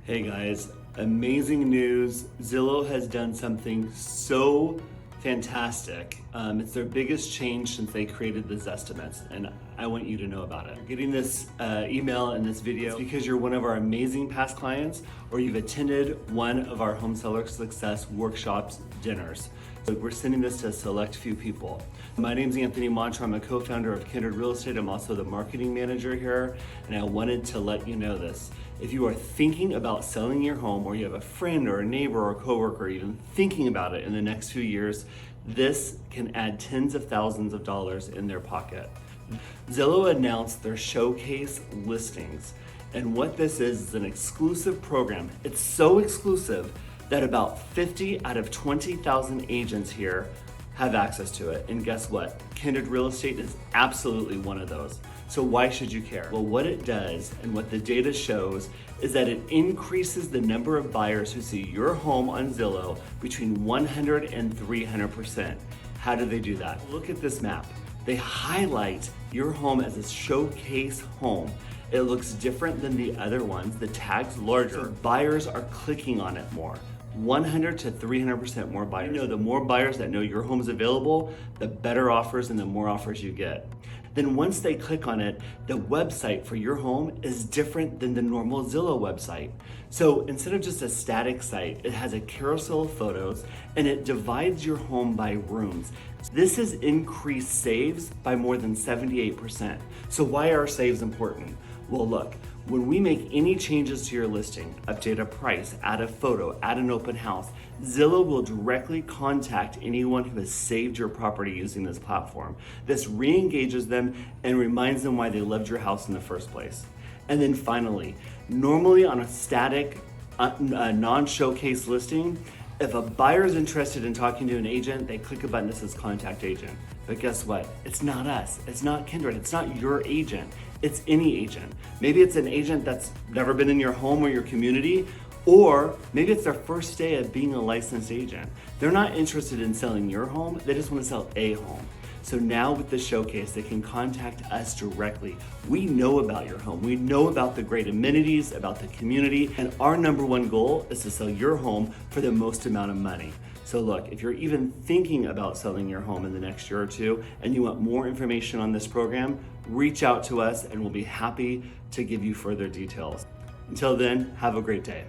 Hey guys, amazing news. Zillow has done something so fantastic. It's their biggest change since they created the Zestimates, and I want you to know about it. You're getting this email and this video because you're one of our amazing past clients or you've attended one of our home seller success workshops dinners. So we're sending this to a select few people. My name's Anthony Mantra. I'm a co-founder of Kindred Real Estate. I'm also the marketing manager here, and I wanted to let you know this. If you are thinking about selling your home, or you have a friend or a neighbor or a coworker even thinking about it in the next few years, this can add tens of thousands of dollars in their pocket. Zillow announced their showcase listings, and what this is an exclusive program. It's so exclusive that about 50 out of 20,000 agents here have access to it. And guess what? Kindred Real Estate is absolutely one of those. So why should you care? Well, what it does and what the data shows is that it increases the number of buyers who see your home on Zillow between 100 and 300%. How do they do that? Look at this map. They highlight your home as a showcase home. It looks different than the other ones. The tag's larger. So buyers are clicking on it more. 100 to 300% more buyers. You know, the more buyers that know your home is available, the better offers and the more offers you get. Then once they click on it, the website for your home is different than the normal Zillow website. So instead of just a static site, it has a carousel of photos and it divides your home by rooms. This has increased saves by more than 78%. So why are saves important? Well, look, when we make any changes to your listing, update a price, add a photo, add an open house, Zillow will directly contact anyone who has saved your property using this platform. This re-engages them and reminds them why they loved your house in the first place. And then finally, normally on a static, non-showcase listing, if a buyer is interested in talking to an agent, they click a button that says contact agent. But guess what? It's not us. It's not Kindred. It's not your agent. It's any agent. Maybe it's an agent that's never been in your home or your community, or maybe it's their first day of being a licensed agent. They're not interested in selling your home. They just want to sell a home. So now with the showcase, they can contact us directly. We know about your home. We know about the great amenities, about the community, and our number one goal is to sell your home for the most amount of money. So look, if you're even thinking about selling your home in the next year or two and you want more information on this program, reach out to us and we'll be happy to give you further details. Until then, have a great day.